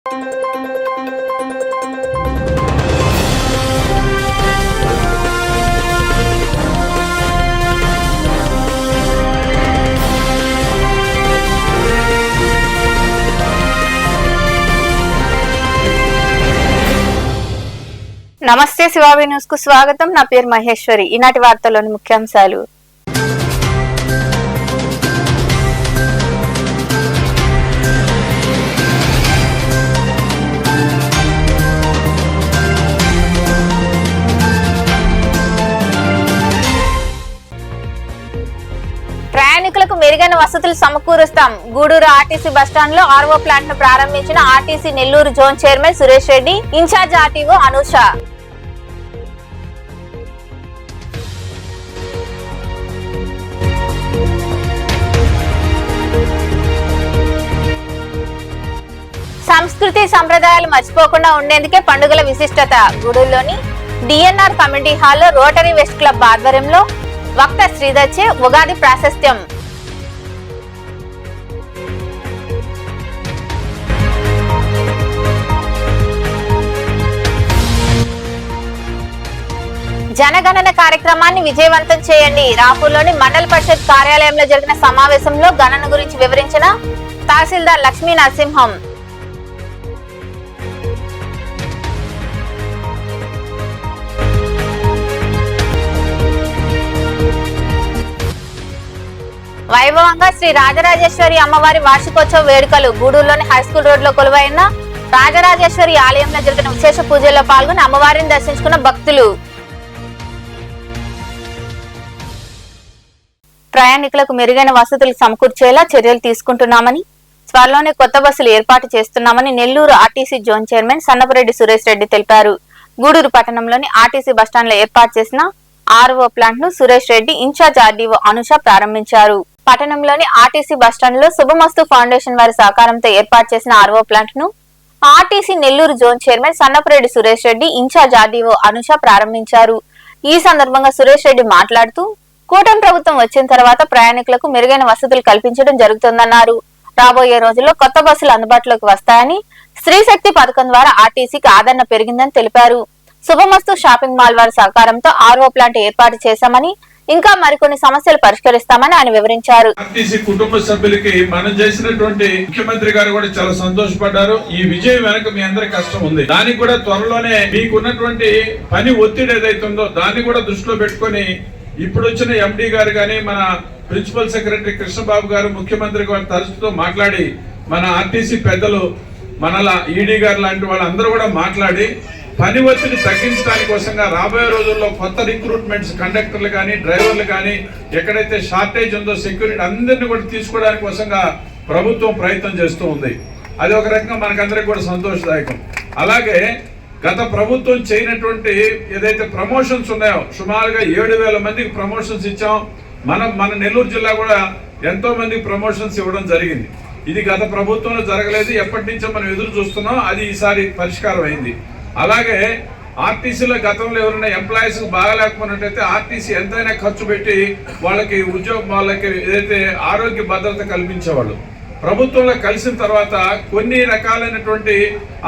నమస్తే శివావి న్యూస్ కు స్వాగతం. నా పేరు మహేశ్వరి. ఈనాటి వార్తల్లోని ముఖ్యాంశాలు. ప్రయాణికులకు మెరుగైన వసతులు సమకూరుస్తాం. గూడూరు ఆర్టీసీ బస్టాండ్ లో ఆర్ఓ ప్లాంట్ ను ప్రారంభించిన RTC Nellore zone chairman Suresh Reddy, incharge RTO Anusha. సంస్కృతి సంప్రదాయాలు మర్చిపోకుండా ఉండేందుకే పండుగల విశిష్టత. గూడూరులోని డిఎన్ఆర్ కమ్యూనిటీ హాల్లో రోటరీ వెస్ట్ క్లబ్ ఆధ్వర్యంలో వక్త శ్రీధర్చే ఉగాది ప్రాశస్త్యం. జనగణన కార్యక్రమాన్ని విజయవంతం చేయండి. రాపూర్లోని మండల పరిషత్ కార్యాలయంలో జరిగిన సమావేశంలో గణన గురించి వివరించిన తహసీల్దార్ లక్ష్మీ నరసింహం. వైభవంగా శ్రీ రాజరాజేశ్వరి అమ్మవారి వార్షికోత్సవ వేడుకలు. గూడూరులోని హైస్కూల్ రోడ్ లో కొలువైన రాజరాజేశ్వరి ఆలయంలో జరిగిన విశేష పూజల్లో పాల్గొని అమ్మవారిని దర్శించుకున్న భక్తులు. ప్రయాణికులకు మెరుగైన వసతులు సమకూర్చేలా చర్యలు తీసుకుంటున్నామని, త్వరలోనే కొత్త బస్సులు ఏర్పాటు చేస్తున్నామని Nellore RTC zone chairman Sannapureddy Suresh Reddy తెలిపారు. గూడూరు పట్టణంలోని ఆర్టీసీ బస్టాండ్ లో ఏర్పాటు చేసిన ఆర్ఓ ప్లాంట్ ను సురేష్ రెడ్డి, ఇన్ఛార్జ్ ఆర్డీఓ అనూష ప్రారంభించారు. పట్టణంలోని ఆర్టీసీ బస్టాండ్ లో శుభమస్తు ఫౌండేషన్ వారి సహకారంతో ఏర్పాటు చేసిన ఆర్ఓ ప్లాంట్ ను RTC Nellore zone chairman Sannapureddy Suresh Reddy, incharge RDO Anusha ప్రారంభించారు. ఈ సందర్భంగా సురేష్ రెడ్డి మాట్లాడుతూ, కూటమి ప్రభుత్వం వచ్చిన తర్వాత ప్రయాణికులకు మెరుగైన వసతులు కల్పించడం జరుగుతుందన్నారు. రాబోయే రోజుల్లో కొత్త బస్సులు అందుబాటులోకి వస్తాయని, స్త్రీశక్తి పథకం ద్వారా ఆర్టీసీకి ఆదరణ పెరిగిందని తెలిపారు. శుభమస్తు షాపింగ్ మాల్ వారి సహకారంతో ఆర్ఓ ప్లాంట్ ఏర్పాటు చేశామని, ఇంకా మరికొన్ని సమస్యలు పరిష్కరిస్తామని ఆయన వివరించారు. ఆర్టీసీ కుటుంబ సభ్యులకి మనం చేసినటువంటి ముఖ్యమంత్రి గారు కూడా చాలా సంతోషపడ్డారు. ఈ విజయం వెనక మీ అందరి కష్టం ఉంది. దానికి కూడా త్వరలోనే మీకున్నటువంటి పని ఒత్తిడి ఏదైతుందో దాన్ని కూడా దృష్టిలో పెట్టుకొని ఇప్పుడు వచ్చిన ఎండి గారు గాని, మన ప్రిన్సిపల్ సెక్రటరీ కృష్ణబాబు గారు, ముఖ్యమంత్రి గారు తరచుతో మాట్లాడి, మన ఆర్టీసీ పెద్దలు, మనలా ఈడీ గారు లాంటి వాళ్ళందరూ కూడా మాట్లాడి పని ఒత్తిడి తగ్గించడానికి కోసంగా రాబోయే రోజుల్లో కొత్త రిక్రూట్మెంట్స్, కండక్టర్లు కానీ, డ్రైవర్లు కానీ, ఎక్కడైతే షార్టేజ్ ఉందో సెక్యూరిటీ అందరినీ కూడా తీసుకోవడానికి కోసంగా ప్రభుత్వం ప్రయత్నం చేస్తూ ఉంది. అది ఒక రకంగా మనకందరికి కూడా సంతోషదాయకం. అలాగే గత ప్రభుత్వం చేయనటువంటి ఏదైతే ప్రమోషన్స్ ఉన్నాయో, సుమారుగా 7,000 మందికి ప్రమోషన్స్ ఇచ్చాం. మన నెల్లూరు జిల్లా కూడా ఎంతో మందికి ప్రమోషన్స్ ఇవ్వడం జరిగింది. ఇది గత ప్రభుత్వంలో జరగలేదు. ఎప్పటి నుంచో మనం ఎదురు చూస్తున్నాం. అది ఈసారి పరిష్కారం అయింది. అలాగే ఆర్టీసీలో గతంలో ఎవరైనా ఎంప్లాయీస్ బాగాలేకపోయినట్టయితే ఆర్టీసీ ఎంతైనా ఖర్చు పెట్టి వాళ్ళకి వాళ్ళకి ఏదైతే ఆరోగ్య భద్రత కల్పించేవాళ్ళు. ప్రభుత్వంలో కలిసిన తర్వాత కొన్ని రకాలైనటువంటి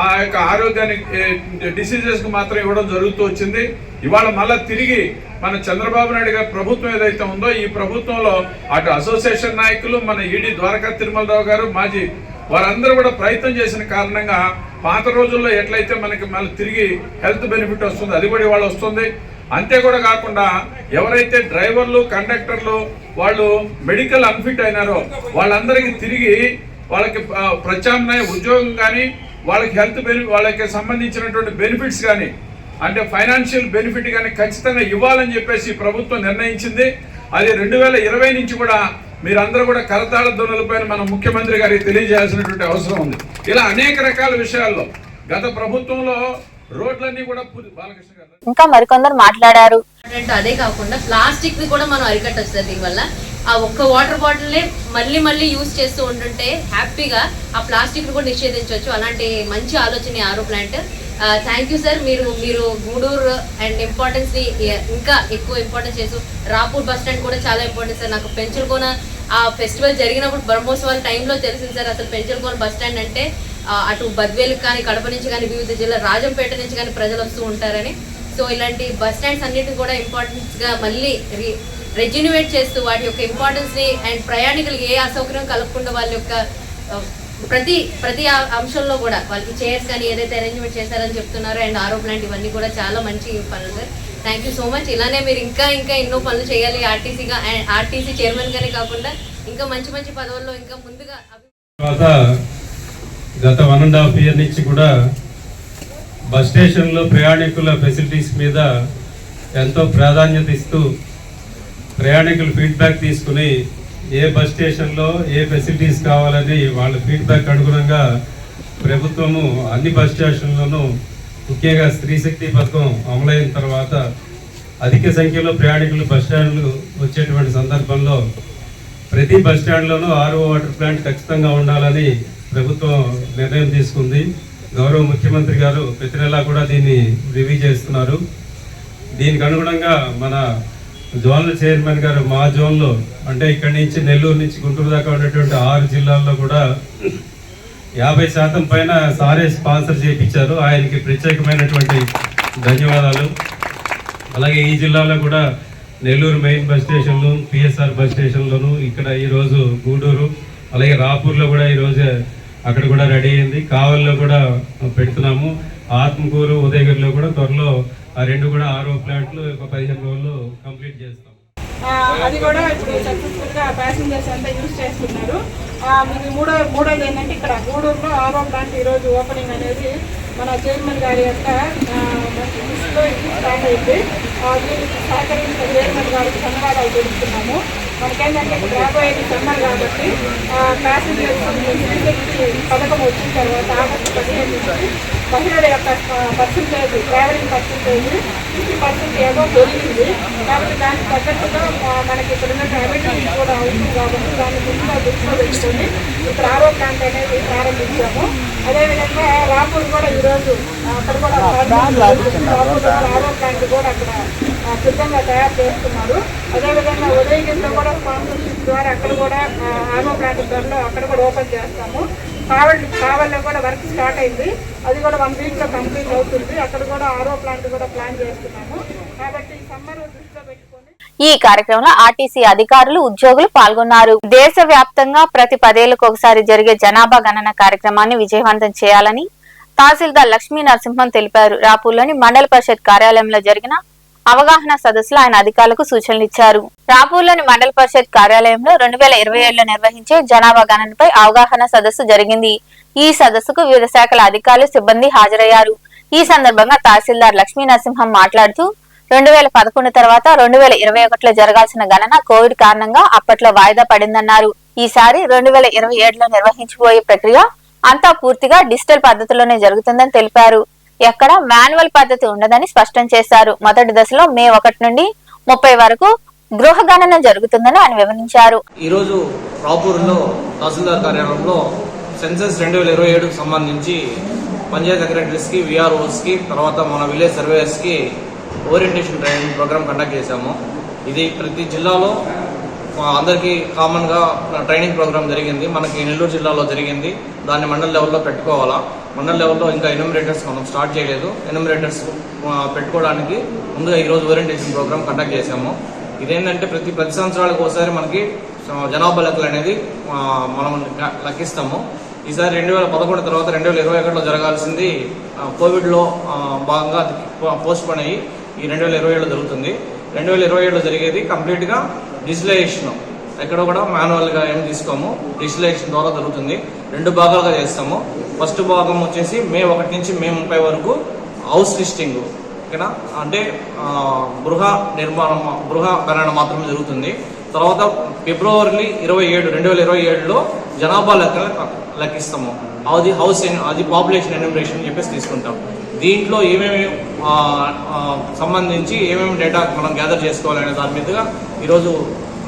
ఆ యొక్క ఆరోగ్యానికి డిసీజెస్ కు మాత్రం ఇవ్వడం జరుగుతూ వచ్చింది. ఇవాళ మళ్ళా తిరిగి మన చంద్రబాబు నాయుడు గారి ప్రభుత్వం ఏదైతే ఉందో, ఈ ప్రభుత్వంలో అటు అసోసియేషన్ నాయకులు, మన ఈడీ ద్వారకా తిరుమలరావు గారు, మాజీ వారందరూ కూడా ప్రయత్నం చేసిన కారణంగా పాత రోజుల్లో ఎట్లయితే మనకి మళ్ళీ తిరిగి హెల్త్ బెనిఫిట్ వస్తుంది, అది కూడా ఇవాళ వస్తుంది. అంతే కూడా కాకుండా ఎవరైతే డ్రైవర్లు, కండక్టర్లు వాళ్ళు మెడికల్ అన్ఫిట్ అయినారో వాళ్ళందరికీ తిరిగి వాళ్ళకి ప్రత్యామ్నాయ ఉద్యోగం కానీ, వాళ్ళకి హెల్త్ వాళ్ళకి సంబంధించినటువంటి బెనిఫిట్స్ కానీ, అంటే ఫైనాన్షియల్ బెనిఫిట్ కానీ ఖచ్చితంగా ఇవ్వాలని చెప్పేసి ప్రభుత్వం నిర్ణయించింది. అది 2020 నుంచి కూడా మీరందరూ కూడా కరతాళ ధ్వనులపైన మన ముఖ్యమంత్రి గారికి తెలియజేయాల్సినటువంటి అవసరం ఉంది. ఇలా అనేక రకాల విషయాల్లో గత ప్రభుత్వంలో రోడ్లన్నీ కూడా బాలకృష్ణ గారు ఇంకా మరికొందరు మాట్లాడారు. అదే కాకుండా ప్లాస్టిక్ ని కూడా మనం అరికట్టొచ్చు సార్. దీనివల్ల ఆ ఒక్క వాటర్ బాటిల్ నే మళ్ళీ యూజ్ చేస్తూ ఉంటుంటే హ్యాపీగా ఆ ప్లాస్టిక్ ని కూడా నిషేధించవచ్చు. అలాంటి మంచి ఆలోచన ఆరో ప్లాంట్. Thank you sir. మీరు గూడూరు అండ్ ఇంపార్టెన్స్ ని ఇంకా ఎక్కువ ఇంపార్టెన్స్ చేస్తూ, రాపూర్ బస్ స్టాండ్ కూడా చాలా ఇంపార్టెంట్ సార్. నాకు పెంచలకోన ఆ ఫెస్టివల్ జరిగినప్పుడు బ్రహ్మోత్సవాల టైంలో తెలిసింది సార్ అసలు పెంచలకోన బస్ స్టాండ్ అంటే అటు బద్వేలు కానీ కడప నుంచి కానీ వివిధ జిల్లా రాజంపేట నుంచి కానీ ప్రజలు వస్తూ ఉంటారని. సో ఇలాంటి బస్ స్టాండ్స్ అన్నిటిని కూడా ఇంపార్టెన్స్గా మళ్ళీ రెజ్యూనివేట్ చేస్తూ వాటి యొక్క ఇంపార్టెన్స్ని అండ్ ప్రయాణికులకు ఏ అసౌకర్యం కలగకుండా వాళ్ళ యొక్క ప్రతి అంశంలో కూడా వాళ్ళకి చైర్స్ కానీ ఏదైతే అరేంజ్మెంట్ చేశారని చెప్తున్నారో అండ్ ఆరో ప్లాంట్ ఇవన్నీ కూడా చాలా మంచి పనులు sir. Thank you so much. ఇలానే మీరు ఇంకా ఎన్నో పనులు చేయాలి ఆర్టీసీగా, అండ్ ఆర్టీసీ చైర్మన్ గానే కాకుండా ఇంకా మంచి పదవుల్లో ఇంకా ముందుగా. గత 1.5 year నుంచి కూడా బస్ స్టేషన్లో ప్రయాణికుల ఫెసిలిటీస్ మీద ఎంతో ప్రాధాన్యత ఇస్తూ ప్రయాణికుల ఫీడ్బ్యాక్ తీసుకుని ఏ బస్ స్టేషన్లో ఏ ఫెసిలిటీస్ కావాలని వాళ్ళ ఫీడ్బ్యాక్ అనుగుణంగా ప్రభుత్వము అన్ని బస్ స్టేషన్లోనూ ముఖ్యంగా స్త్రీశక్తి పథకం అమలైన తర్వాత అధిక సంఖ్యలో ప్రయాణికులు బస్ స్టాండ్లు వచ్చేటువంటి సందర్భంలో ప్రతి బస్ స్టాండ్లోనూ ఆర్ఓ వాటర్ ప్లాంట్ ఖచ్చితంగా ఉండాలని ప్రభుత్వం నిర్ణయం తీసుకుంది. గౌరవ ముఖ్యమంత్రి గారు ప్రతి నెలా కూడా దీన్ని రివ్యూ చేస్తున్నారు. దీనికి అనుగుణంగా మన జోనల్ చైర్మన్ గారు మా జోన్లో అంటే ఇక్కడి నుంచి నెల్లూరు నుంచి గుంటూరు దాకా ఉన్నటువంటి 6 జిల్లాల్లో కూడా 50% పైన సారే స్పాన్సర్ చేయించారు. ఆయనకి ప్రత్యేకమైనటువంటి ధన్యవాదాలు. అలాగే ఈ జిల్లాలో కూడా నెల్లూరు మెయిన్ బస్ స్టేషన్లు, పిఎస్ఆర్ బస్ స్టేషన్లోను, ఇక్కడ ఈరోజు గూడూరు, అలాగే రాపూర్లో కూడా ఈరోజు అక్కడ కూడా రెడీ అయింది. కావల్లో కూడా పెడుతున్నాము. ఆత్మకూరు, ఉదయగిరిలో కూడా త్వరలో ఆ 2 కూడా ఆర్ఓ ప్లాంట్లు ఒక 15 రోజుల్లో కంప్లీట్ చేస్తాం. అది కూడా ఇప్పుడు సక్సెస్ఫుల్గా ప్యాసింజర్స్ అంతా యూజ్ చేస్తున్నారు. మీకు మూడోది ఏంటంటే ఇక్కడ గూడూరులో ఆర్ఓ ప్లాంట్ ఈరోజు ఓపెనింగ్ అనేది మన చైర్మన్ గారి యొక్క దృష్టిలో స్టార్ట్ అయింది. దీనికి సహకరించిన చైర్మన్ గారికి ధన్యవాదాలు తెలుపుతున్నాము. మనకేంటంటే ఇప్పుడు రాబోయేది సమ్మర్ కాబట్టి ప్యాసింజర్స్ పథకం వచ్చిన తర్వాత ఆగస్టు 15 నుంచి మహిళల యొక్క పర్సంటేజ్, ట్రావెలింగ్ పర్సంటేజ్ 50% ఏదో పెరిగింది. కాబట్టి దానికి తగ్గట్టుగా మనకి ఇక్కడ ఉన్న అవేర్నెస్ కూడా అవుతుంది కాబట్టి దాన్ని ముందుగా దృష్టిలో పెట్టుకొని ఇక్కడ ఆరో ప్లాంట్ అనేది ప్రారంభించాము. అదేవిధంగా రాపూర్ కూడా ఈరోజు అక్కడ కూడా ఆరో ప్లాంట్ కూడా అక్కడ సిద్ధంగా తయారు చేస్తున్నారు. అదేవిధంగా ఉదయగిరిలో కూడా స్పాన్సర్షిప్ ద్వారా అక్కడ కూడా ఆరో ప్లాంట్ త్వరలో అక్కడ కూడా ఓపెన్ చేస్తాము. కావల్లో కూడా వర్క్ స్టార్ట్ అయింది. అది కూడా 1 వీక్లో కంప్లీట్ అవుతుంది. అక్కడ కూడా ఆరో ప్లాంట్ కూడా ప్లాన్ చేస్తున్నాము. కాబట్టి సమ్మర్ దృష్టిలో పెట్టుకొని ఈ కార్యక్రమంలో ఆర్టీసీ అధికారులు, ఉద్యోగులు పాల్గొన్నారు. దేశవ్యాప్తంగా ప్రతి 10 ఏళ్లకు ఒకసారి జరిగే జనాభా గణన కార్యక్రమాన్ని విజయవంతం చేయాలని తహసీల్దార్ లక్ష్మీ నరసింహం తెలిపారు. రాపూర్లోని మండల పరిషత్ కార్యాలయంలో జరిగిన అవగాహన సదస్సులో ఆయన అధికారులకు సూచనలు ఇచ్చారు. రాపూర్లోని మండల పరిషత్ కార్యాలయంలో 2027లో నిర్వహించే జనాభా గణనపై అవగాహన సదస్సు జరిగింది. ఈ సదస్సుకు వివిధ శాఖల అధికారులు, సిబ్బంది హాజరయ్యారు. ఈ సందర్భంగా తహసీల్దార్ లక్ష్మీ నరసింహం మాట్లాడుతూ 2011 తర్వాత 2021లో జరగాల్సిన గణన కోవిడ్ కారణంగా అప్పట్లో వాయిదా పడిందన్నారు. ఈసారి 2027లో నిర్వహించబోయే ప్రక్రియ అంతా పూర్తిగా డిజిటల్ పద్ధతిలోనే జరుగుతుందని తెలిపారు. ఎక్కడ మాన్యువల్ పద్ధతి ఉండదని స్పష్టం చేశారు. మొదటి దశలో మే 1 నుండి 30 వరకు గృహ గణన జరుగుతుందని ఆయన వివరించారు. ఈ రోజు రాపూర్లో తహసీల్దార్ కార్యాలయంలో సెన్సస్ 2027 సంబంధించి పంచాయత్ సెక్రటరీస్ కి, విఆర్ఓస్ కి, తర్వాత మన విలేజ్ సర్వేయర్స్ కి ఓరియంటేషన్ ట్రైనింగ్ ప్రోగ్రామ్ కండక్ట్ చేశాము. ఇది ప్రతి జిల్లాలో అందరికీ కామన్గా ట్రైనింగ్ ప్రోగ్రామ్ జరిగింది. మనకి నెల్లూరు జిల్లాలో జరిగింది. దాన్ని మండల లెవెల్లో పెట్టుకోవాలా. మండల లెవెల్లో ఇంకా ఎన్యూమరేటర్స్ మనం స్టార్ట్ చేయలేదు. ఎన్యూమరేటర్స్ పెట్టుకోవడానికి ముందుగా ఈరోజు ఓరియంటేషన్ ప్రోగ్రామ్ కండక్ట్ చేశాము. ఇదేంటంటే ప్రతి సంవత్సరాలకు ఒకసారి మనకి జనాభా లెక్కలు అనేది మనం లెక్కిస్తాము. ఈసారి 2011 తర్వాత 2021లో జరగాల్సింది కోవిడ్లో భాగంగా అది పోస్ట్ పోన్ అయ్యి ఈ 2027లో జరుగుతుంది. 2027లో జరిగేది కంప్లీట్గా డిజిటలైజేషన్. ఎక్కడ కూడా మాన్యువల్గా ఏం తీసుకోము, డిజిటలైజేషన్ ద్వారా జరుగుతుంది. 2 భాగాలుగా చేస్తాము. ఫస్ట్ భాగం వచ్చేసి మే 1 నుంచి మే 30 వరకు హౌస్ లిస్టింగ్, ఓకేనా, అంటే గృహ గణన మాత్రమే జరుగుతుంది. తర్వాత ఫిబ్రవరి 27, 2027లో జనాభా లెక్కిస్తాము. అది పాపులేషన్ ఎన్యూమరేషన్ అని చెప్పేసి తీసుకుంటాం. దీంట్లో ఏమేమి సంబంధించి ఏమేమి డేటా మనం గ్యాదర్ చేసుకోవాలనే దాని మీదుగా ఈరోజు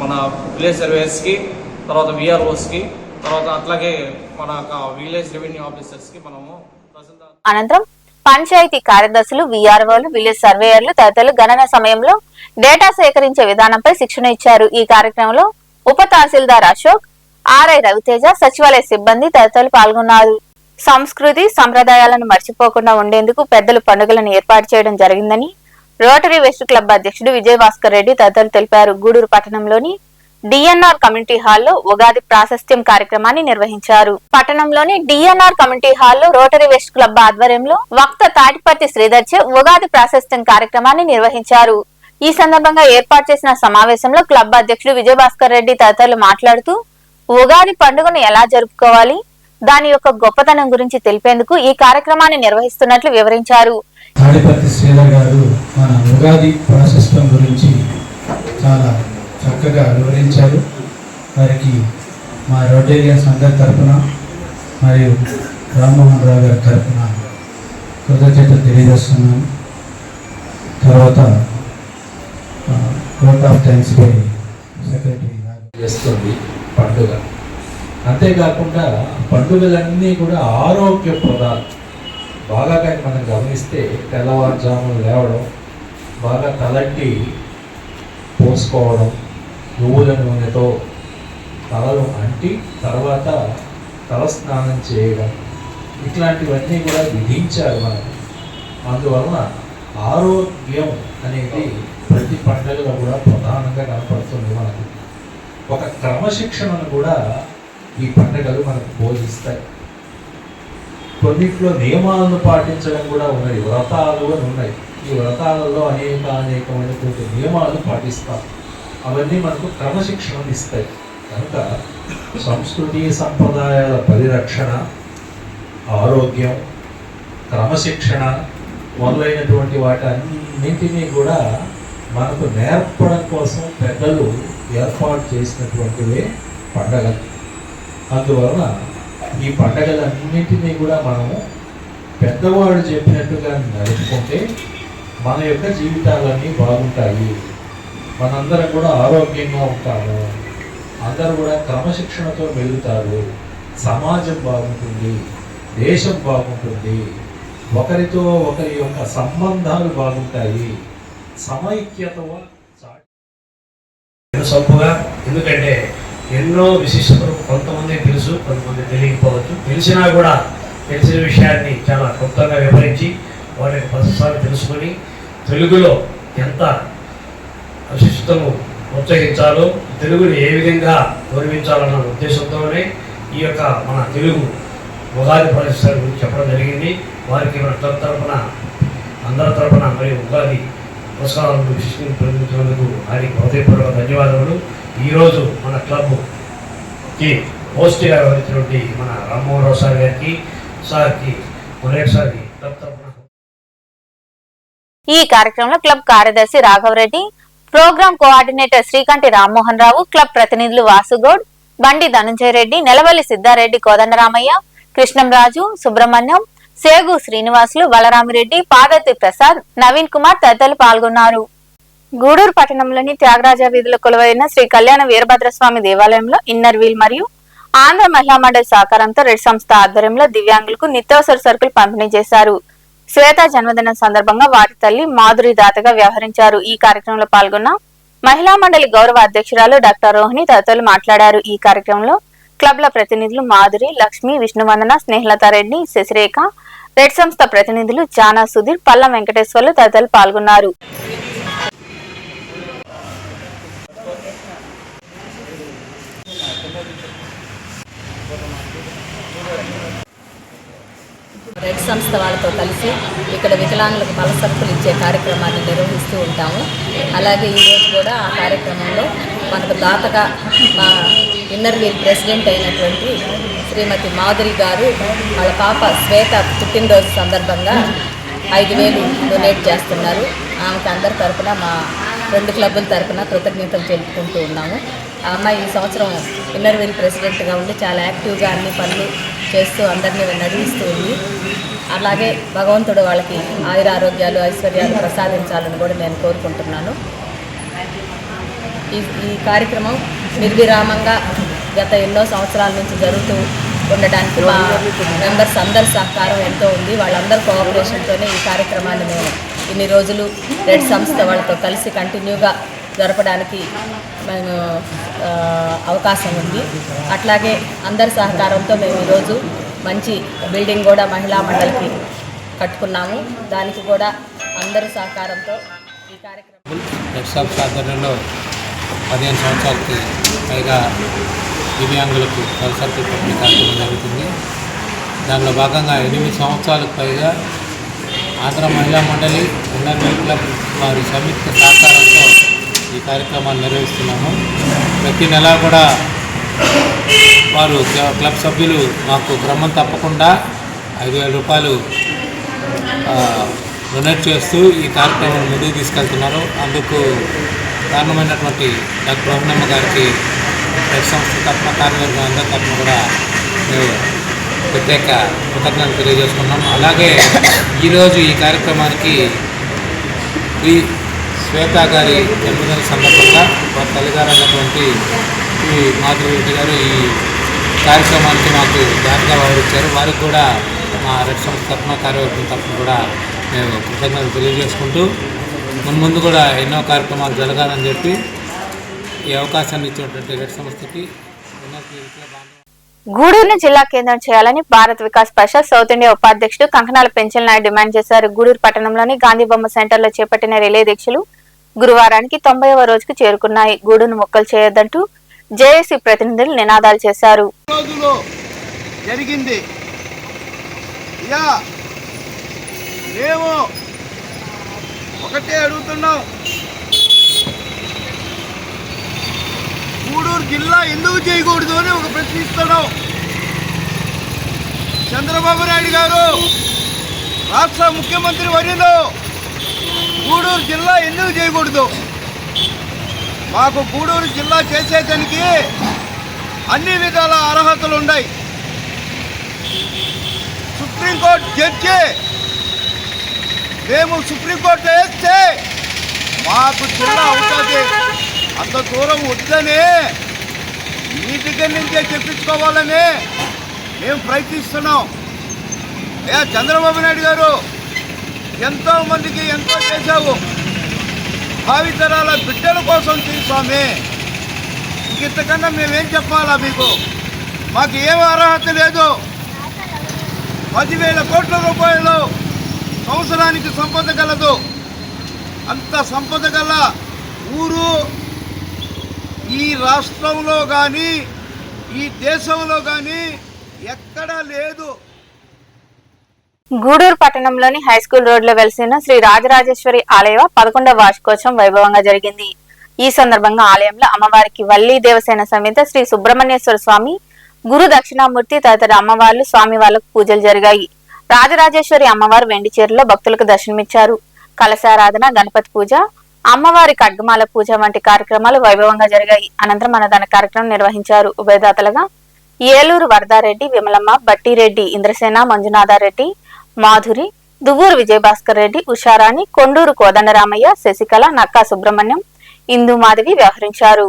మన విలేజ్ సర్వేస్కి, తర్వాత విఆర్ఓస్కి, తర్వాత అట్లాగే మన విలేజ్ రెవెన్యూ ఆఫీసర్స్కి మనము అనంతరం పంచాయతీ కార్యదర్శులు, విఆర్ఓలు, విలేజ్ సర్వేయర్లు తదితరులు గణన సమయంలో డేటా సేకరించే విధానంపై శిక్షణ ఇచ్చారు. ఈ కార్యక్రమంలో ఉప తహసీల్దార్ అశోక్, ఆర్ఐ రవితేజ, సచివాలయ సిబ్బంది తదితరులు పాల్గొన్నారు. సంస్కృతి సంప్రదాయాలను మర్చిపోకుండా ఉండేందుకు పెద్దలు పండుగలను ఏర్పాటు చేయడం జరిగిందని రోటరీ వెస్ట్ క్లబ్ అధ్యక్షుడు విజయభాస్కర్ రెడ్డి తదితరులు తెలిపారు. గూడూరు పట్టణంలోని డిఎన్ఆర్ కమ్యూనిటీ హాల్లో ఉగాది ప్రాశస్త్యం కార్యక్రమాన్ని నిర్వహించారు. పట్టణంలోని డిఎన్ఆర్ కమ్యూనిటీ హాల్లో రోటరీ వెస్ట్ క్లబ్ ఆధ్వర్యంలో వక్త తాటిపర్తి శ్రీధర్ చే ఉగాది ప్రాశస్త్యం కార్యక్రమాన్ని నిర్వహించారు. ఈ సందర్భంగా ఏర్పాటు చేసిన సమావేశంలో క్లబ్ అధ్యక్షుడు విజయభాస్కర్ రెడ్డి తదితరులు మాట్లాడుతూ ఉగాది పండుగను ఎలా జరుపుకోవాలి, దాని యొక్క గొప్పతనం గురించి తెలిపేందుకు ఈ కార్యక్రమాన్ని నిర్వహిస్తున్నట్లు వివరించారు. తాడిపర్తి శ్రీధర్ గారు మన ఉగాది ప్రాశస్త్యం గురించి చాలా చక్కగా వివరించారు. వారికి మా రోటేరియన్స్ అందరి తరఫున మరియు రామ్మోహన్ రావు గారి తరఫున కృతజ్ఞతలు తెలియజేస్తున్నాను. తర్వాత కోర్ట్ ఆఫ్ థ్యాంక్స్ పై సెక్రటరీ చేస్తుంది పండుగ. అంతేకాకుండా పండుగలన్నీ కూడా ఆరోగ్యప్రదాలు. బాగా కానీ మనం గమనిస్తే తెల్లవారుజామున లేవడం, బాగా తలంటి పోసుకోవడం, నువ్వుల నూనెతో తలలు అంటి తర్వాత తలస్నానం చేయడం, ఇట్లాంటివన్నీ కూడా విధించారు మనకు. అందువలన ఆరోగ్యం అనేది ప్రతి పండుగలో కూడా ప్రధానంగా కనపడుతుంది మనకు. ఒక క్రమశిక్షణను కూడా ఈ పండుగలు మనకు బోధిస్తాయి. కొన్నిట్లో నియమాలను పాటించడం కూడా ఉన్నాయి, వ్రతాలు అని ఉన్నాయి. ఈ వ్రతాలలో అనేకమైనటువంటి నియమాలు పాటిస్తాం. అవన్నీ మనకు క్రమశిక్షణను ఇస్తాయి. కనుక సంస్కృతి సంప్రదాయాల పరిరక్షణ, ఆరోగ్యం, క్రమశిక్షణ మొదలైనటువంటి వాటన్నింటినీ కూడా మనకు నేర్పడం కోసం పెద్దలు ఏర్పాటు చేసినటువంటివే పండగలు. అందువలన ఈ పండగలన్నింటినీ కూడా మనము పెద్దవాళ్ళు చెప్పినట్టుగా నడుపుకుంటే మన యొక్క జీవితాలన్నీ బాగుంటాయి. మనందరం కూడా ఆరోగ్యంగా ఉంటాము, అందరూ కూడా క్రమశిక్షణతో మెలుగుతారు, సమాజం బాగుంటుంది, దేశం బాగుంటుంది, ఒకరితో ఒకరి యొక్క సంబంధాలు బాగుంటాయి, సమైక్యత సొంపుగా. ఎందుకంటే ఎన్నో విశిష్టతలు కొంతమంది తెలుసు, కొంతమంది తెలియకపోవచ్చు. తెలిసినా కూడా తెలిసిన విషయాన్ని చాలా క్లుప్తంగా వివరించి వాటి ప్రశస్తాన్ని తెలుసుకొని తెలుగులో ఎంత విశిష్టతను ప్రోత్సహించాలో, తెలుగుని ఏ విధంగా గౌరవించాలన్న ఉద్దేశంతోనే ఈ యొక్క మన తెలుగు ఉగాది ప్రశస్తాన్ని గురించి చెప్పడం జరిగింది. వారికి మన క్లబ్ తరఫున అందరి తరఫున మరియు ఉగాది పురస్కారాలను విశిష్టంగా ప్రకటించినందుకు ఆయనకి హృదయపూర్వక ధన్యవాదములు. ఈరోజు మన క్లబ్కి హోస్ట్గా వ్యవహరించినటువంటి మన రామ్మోహన్ రావు సార్ గారికి, సార్కి మరొకసారి క్లబ్ తరఫున. ఈ కార్యక్రమంలో క్లబ్ కార్యదర్శి Raghava Reddy, programme coordinator Srikanthi Rammohan Rao, club ప్రతినిధులు వాసుగౌడ్, బండి ధనంజయ రెడ్డి, నెలవల్లి సిద్ధారెడ్డి, కోదండరామయ్య, కృష్ణంరాజు, సుబ్రహ్మణ్యం, సేగు శ్రీనివాసులు, బలరామిరెడ్డి, పాదర్తి ప్రసాద్, నవీన్ కుమార్ తదితరులు పాల్గొన్నారు. గూడూరు పట్టణంలోని త్యాగరాజ వీధిలో కొలువైన శ్రీ కళ్యాణ వీరభద్రస్వామి దేవాలయంలో ఇన్నర్ వీల్ మరియు ఆంధ్ర మహిళా మండలి సహకారంతో రెడ్ సంస్థ ఆధ్వర్యంలో దివ్యాంగులకు నిత్యావసర సరుకులు పంపిణీ చేశారు. శ్వేత జన్మదినం సందర్భంగా వారి తల్లి మాధురి దాతగా వ్యవహరించారు. ఈ కార్యక్రమంలో పాల్గొన్న మహిళా మండలి గౌరవ అధ్యక్షురాలు డాక్టర్ రోహిణి తదితరులు మాట్లాడారు. ఈ కార్యక్రమంలో క్లబ్ల ప్రతినిధులు మాధురి, లక్ష్మి, విష్ణువందన, స్నేహలతారెడ్డి, శశిరేఖ, రెడ్ సంస్థ ప్రతినిధులు జానా సుధీర్, పల్లం వెంకటేశ్వర్లు తదితరులు పాల్గొన్నారు. రెడ్ సంస్థ వాళ్ళతో కలిసి ఇక్కడ వికలాంగులకు బల సరుకులు ఇచ్చే కార్యక్రమాన్ని నిర్వహిస్తూ ఉంటాము. అలాగే ఈరోజు కూడా ఆ కార్యక్రమంలో మనకు దాతగా మా ఇన్నర్ వీల్ ప్రెసిడెంట్ అయినటువంటి శ్రీమతి మాధురి గారు వాళ్ళ పాప శ్వేత పుట్టినరోజు సందర్భంగా 5,000 డొనేట్ చేస్తున్నారు. ఆమెకు అందరి తరఫున మా 2 క్లబ్బుల తరఫున కృతజ్ఞతలు తెలుపుకుంటూ ఉన్నాము. ఆ అమ్మాయి ఈ సంవత్సరం ఇన్నర్ వీల్ ప్రెసిడెంట్గా ఉండి చాలా యాక్టివ్గా అన్ని పనులు చేస్తూ అందరినీ నడిపిస్తూ ఉంది. అలాగే భగవంతుడు వాళ్ళకి ఆయురారోగ్యాలు, ఐశ్వర్యాలు ప్రసాదించాలని కూడా నేను కోరుకుంటున్నాను. ఈ కార్యక్రమం నిర్విరామంగా గత ఎన్నో సంవత్సరాల నుంచి జరుగుతూ ఉండడానికి మా మెంబర్స్ అందరి సహకారం ఎంతో ఉంది. వాళ్ళందరి కోఆపరేషన్తోనే ఈ కార్యక్రమాన్ని మేము ఇన్ని రోజులు రెడ్ సంస్థ వాళ్ళతో కలిసి కంటిన్యూగా జరపడానికి మేము అవకాశం ఉంది. అట్లాగే అందరి సహకారంతో మేము ఈరోజు మంచి బిల్డింగ్ కూడా మహిళా మండలికి కట్టుకున్నాము. దానికి కూడా అందరి సహకారంతో ఈ కార్యక్రమం రెడ్ సాఫ్ ఆధ్వర్యంలో 15 సంవత్సరాలకి పైగా దివ్యాంగులకు తలసరికి పంపిణీ కార్యక్రమం జరుగుతుంది. దానిలో భాగంగా 8 సంవత్సరాలకు పైగా ఆంధ్ర మహిళా మండలి ఇండియన్ క్లబ్ వారి సంయుక్త సహకారంతో ఈ కార్యక్రమాన్ని నిర్వహిస్తున్నాము. ప్రతి నెల కూడా వారు క్లబ్ సభ్యులు మాకు క్రమం తప్పకుండా 5,000 రూపాయలు డొనేట్ చేస్తూ ఈ కార్యక్రమాన్ని ముందుకు తీసుకెళ్తున్నారు. అందుకు కారణమైనటువంటి డాక్టర్ రమణమ్మ గారికి రెడ్ సంస్థ తరఫున కార్యవర్గం అందరి తరఫున కూడా మేము ప్రత్యేక కృతజ్ఞతలు తెలియజేసుకున్నాం. అలాగే ఈరోజు ఈ కార్యక్రమానికి శ్రీ శ్వేత గారి జన్మదిన సందర్భంగా వారి తల్లిగారు అన్నటువంటి శ్రీ మాధురెడ్డి గారు ఈ కార్యక్రమానికి మాకు దాతగా వ్యవహరించారు. వారికి కూడా మా రెడ్ సంస్థ తరఫున కార్యవర్గం తరఫున కూడా మేము కృతజ్ఞతలు తెలియజేసుకుంటూ ముందు కూడా ఎన్నో కార్యక్రమాలు జరగాలని చెప్పి ఈ అవకాశాన్ని ఇచ్చినటువంటి రెడ్ సంస్థకి గూడూరును జిల్లా కేంద్రం చేయాలని భారత్ వికాస్ పరిషత్ సౌత్ ఇండియా ఉపాధ్యక్షుడు కంకనాల పెంచల్ నాయుడు డిమాండ్ చేశారు. గూడూరు పట్టణంలోని గాంధీ బొమ్మ సెంటర్లో చేపట్టిన రిలే దీక్షలు గురువారానికి 90వ రోజుకు చేరుకున్నాయి. గూడును మొక్కలు చేయొద్దంటూ జేఏసీ ప్రతినిధులు నినాదాలు చేశారు. మేము ఒకటే అడుగుతున్నాం, గూడూరు జిల్లా ఎందుకు చేయకూడదు అని ఒక ప్రశ్నిస్తున్నాం. చంద్రబాబు నాయుడు గారు రాష్ట్ర ముఖ్యమంత్రి వర్యులు గూడూరు జిల్లా ఎందుకు చేయకూడదు? మాకు గూడూరు జిల్లా చేసేదానికి అన్ని విధాల అర్హతలు ఉన్నాయి. సుప్రీంకోర్టు జడ్జి మేము సుప్రీంకోర్టులో వేస్తే మాకు జిల్లా అవుతుంది. అంత దూరం వద్దని మీ దగ్గర నుంచే చెప్పించుకోవాలని మేము ప్రయత్నిస్తున్నాం. అయ్యా చంద్రబాబు నాయుడు గారు, ఎంతో మందికి ఎంతో చేశావు, భావితరాల బిడ్డల కోసం స్వామి. ఇంతకన్నా మేమేం చెప్పాలా మీకు? మాకు ఏం అర్హత లేదు. 10,000 కోట్ల రూపాయలు సంవత్సరానికి సంపద గలదు. అంత సంపద గల ఊరు ఈ రాష్ట్రంలో కానీ ఈ దేశంలో కానీ ఎక్కడా లేదు. గూడూరు పట్టణంలోని హైస్కూల్ రోడ్లో వెలిసిన శ్రీ రాజరాజేశ్వరి ఆలయ 11వ వార్షికోత్సవం వైభవంగా జరిగింది. ఈ సందర్భంగా ఆలయంలో అమ్మవారికి వల్లి దేవసేన సమేత శ్రీ సుబ్రహ్మణ్యేశ్వర స్వామి, గురు దక్షిణామూర్తి తదితర అమ్మవార్లు స్వామి వాళ్లకు పూజలు జరిగాయి. రాజరాజేశ్వరి అమ్మవారు వెండి చీరలో భక్తులకు దర్శనమిచ్చారు. కలశారాధన, గణపతి పూజ, అమ్మవారి ఖడ్గమాల పూజ వంటి కార్యక్రమాలు వైభవంగా జరిగాయి. అనంతరం అన్నదాన కార్యక్రమం నిర్వహించారు. ఉభయదాతలుగా ఏలూరు వరదారెడ్డి, విమలమ్మ, బట్టిరెడ్డి, ఇంద్రసేన, మంజునాథారెడ్డి, మాధురి, దువ్వూరు విజయభాస్కర్ రెడ్డి, ఉషారాణి, కొండూరు కోదండరామయ్య, శశికళ, నక్కా సుబ్రహ్మణ్యం, ఇందు మాధవి వ్యవహరించారు.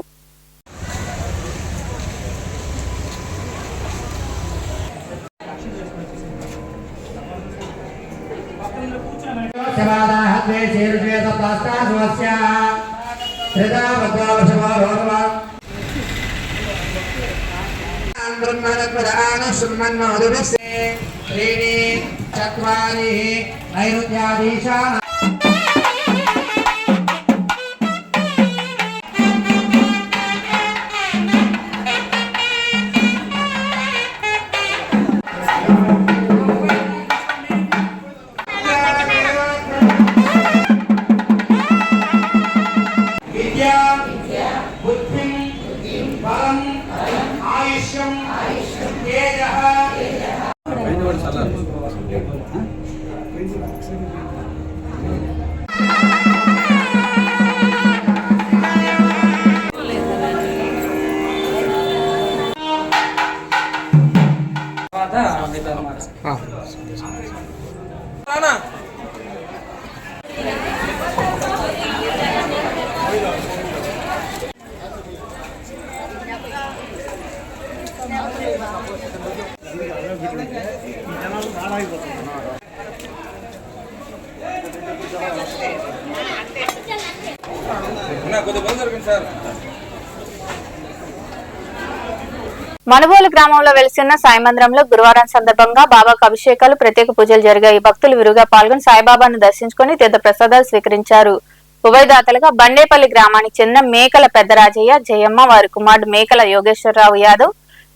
మనుబోలు గ్రామంలో వెలిసిన సాయి మందిరంలో గురువారం సందర్భంగా బాబాకు అభిషేకాలు, ప్రత్యేక పూజలు జరిగాయి. భక్తులు విరుగా పాల్గొని సాయిబాబాను దర్శించుకుని తీర్థ ప్రసాదాలు స్వీకరించారు. ఉభయదాతలుగా బండేపల్లి గ్రామానికి చెందిన మేకల పెద్దరాజయ్య, జయమ్మ, వారి కుమారుడు మేకల యోగేశ్వరరావు యాదవ్,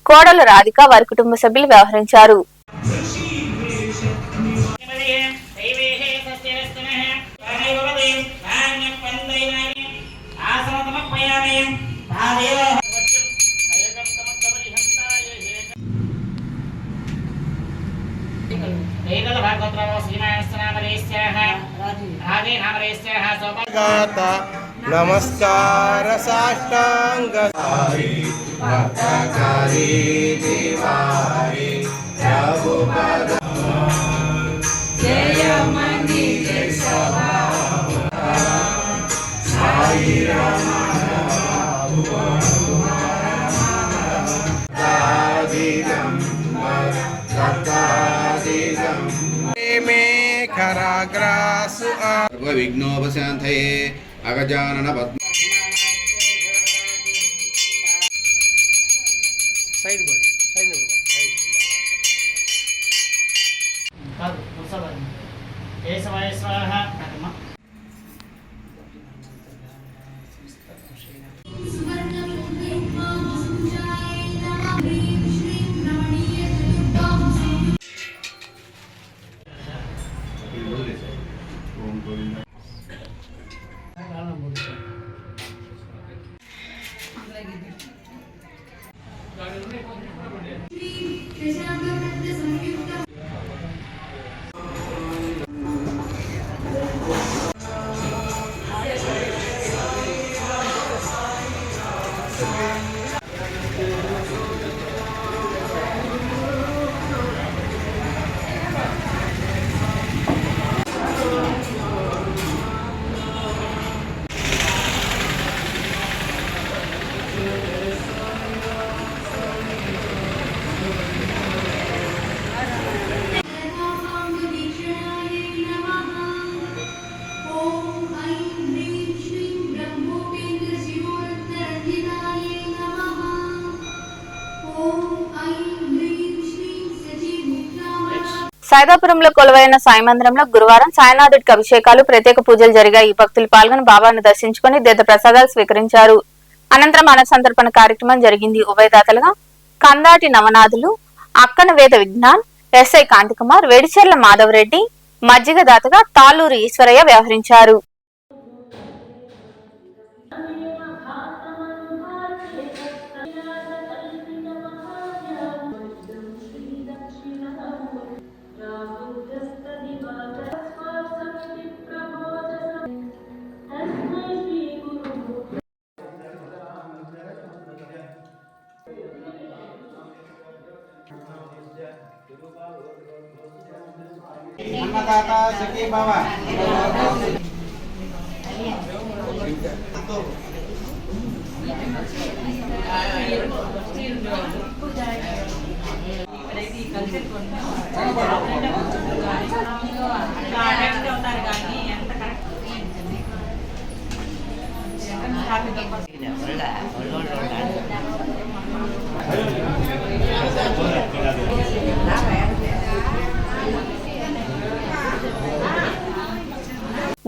కోడలు రాధిక, వారి కుటుంబ సభ్యులు వ్యవహరించారు. నమస్కార సాష్టాంగ విఘ్నోపశాంతయే అగజానన పద్మ సైదాపురంలో కొలువైన సాయి మందిరంలో గురువారం సాయినాథుడికి అభిషేకాలు, ప్రత్యేక పూజలు జరిగాయి. భక్తులు పాల్గొని బాబాను దర్శించుకుని తీర్థ ప్రసాదాలు స్వీకరించారు. అనంతరం అన్నసంతర్పణ కార్యక్రమం జరిగింది. ఉభయదాతలుగా కందాటి నవనాథులు, అక్కన వేద విజ్ఞాన్, ఎస్ఐ కాంతికుమార్, వేడిచెర్ల మాధవరెడ్డి, మజ్జిగ దాతగా తాళూరు ఈశ్వరయ్య వ్యవహరించారు. అన్నదాత సఖీ బావ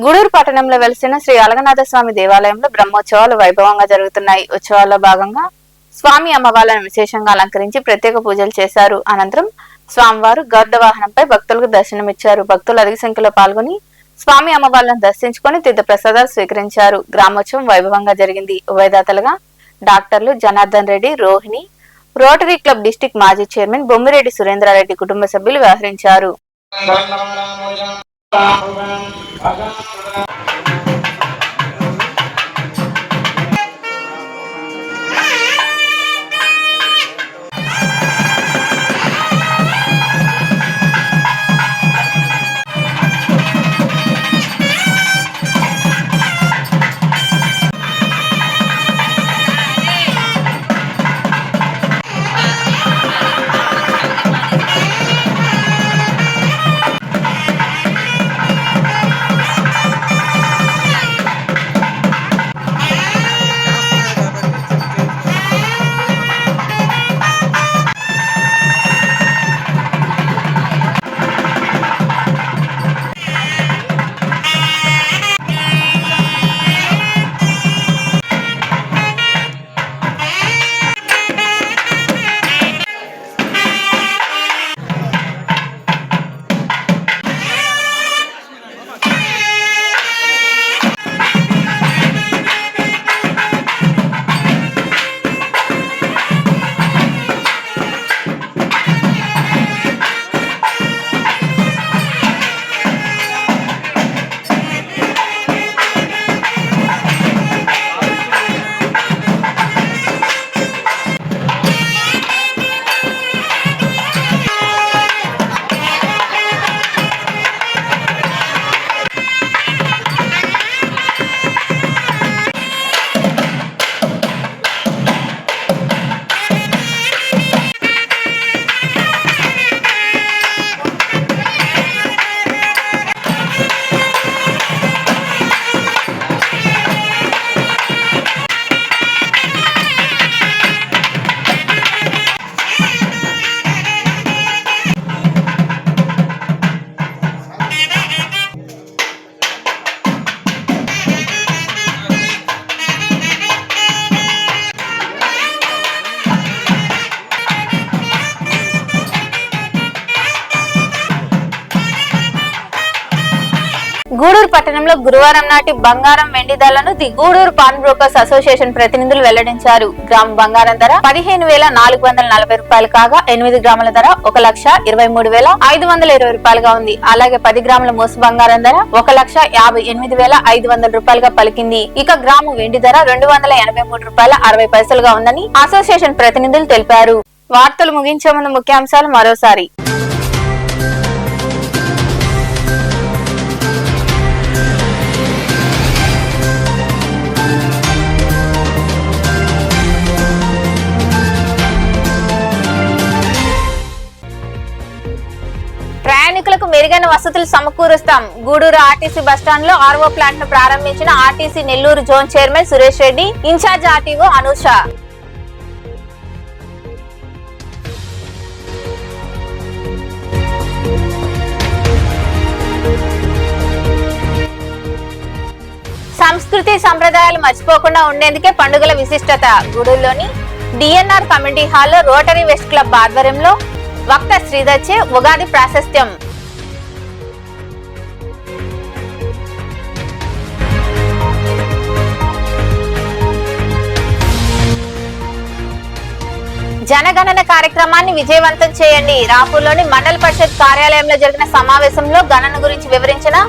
గూడూరు పట్టణంలో వెలిసిన శ్రీ అలగనాథ స్వామి దేవాలయంలో బ్రహ్మోత్సవాలు వైభవంగా జరుగుతున్నాయి. ఉత్సవాల్లో భాగంగా స్వామి అమ్మవార్లను విశేషంగా అలంకరించి ప్రత్యేక పూజలు చేశారు. అనంతరం స్వామివారు గరుడ వాహనంపై భక్తులకు దర్శనమిచ్చారు. భక్తులు అధిక సంఖ్యలో పాల్గొని స్వామి అమ్మవార్లను దర్శించుకుని తీర్థ ప్రసాదాలు స్వీకరించారు. గ్రామోత్సవం వైభవంగా జరిగింది. ఉభయదాతలుగా డాక్టర్లు Janardhan Reddy, Rohini, rotary club district మాజీ చైర్మన్ బొమ్మిరెడ్డి సురేంద్రారెడ్డి కుటుంబ సభ్యులు వ్యవహరించారు. గూడూరు పట్టణంలో గురువారం నాటి బంగారం వెండి ధరలను the Gudur pawn brokers association ప్రతినిధులు వెల్లడించారు. గ్రాము బంగారం ధర 15,440 రూపాయలు కాగా 8 గ్రాముల ధర 1,23,520 రూపాయలుగా ఉంది. అలాగే 10 గ్రాముల మోసు బంగారం ధర 1,58,500 రూపాయలుగా పలికింది. ఇక గ్రాము వెండి ధర 283 రూపాయల 60 పైసలుగా ఉందని అసోసియేషన్ ప్రతినిధులు తెలిపారు. వార్తలు ముగించే ముందు ముఖ్యాంశాలు మరోసారి. ప్రయాణికులకు మెరుగైన వసతులు సమకూరుస్తాం. గూడూరు ఆర్టీసీ బస్టాండ్ లో ఆర్ఓ ప్లాంట్ ను ప్రారంభించిన RTC Nellore zone chairman Suresh Reddy, incharge RTO Anusha. సంస్కృతి సంప్రదాయాలు మర్చిపోకుండా ఉండేందుకే పండుగల విశిష్టత. గూడూరులోని డిఎన్ఆర్ కమ్యూనిటీ హాల్లో రోటరీ వెస్ట్ క్లబ్ ఆధ్వర్యంలో వక్త శ్రీధర్చే ఉగాది ప్రాశస్త్యం. జనగణన కార్యక్రమాన్ని విజయవంతం చేయండి. రాపూర్లోని మండల పరిషత్ కార్యాలయంలో జరిగిన సమావేశంలో గణన గురించి వివరించిన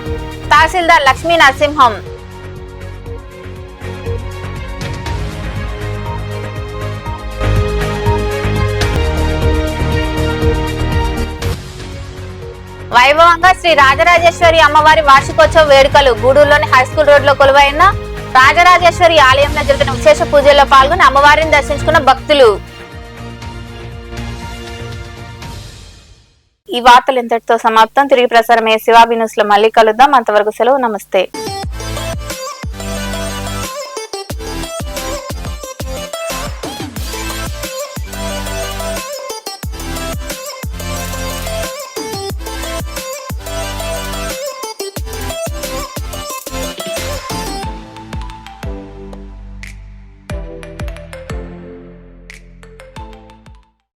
తహసీల్దార్ లక్ష్మీ నరసింహం. వైభవంగా శ్రీ రాజరాజేశ్వరి అమ్మవారి వార్షికోత్సవ వేడుకలు. గూడూరులోని హైస్కూల్ రోడ్ లో కొలువైన రాజరాజేశ్వరి ఆలయంలో జరిగిన విశేష పూజల్లో పాల్గొని అమ్మవారిని దర్శించుకున్న భక్తులు. ఈ వార్తలు ఇంతటితో సమాప్తం. తిరిగి ప్రసారమయ్యే శివాబి న్యూస్ లో మళ్ళీ కలుద్దాం. అంతవరకు సెలవు. నమస్తే.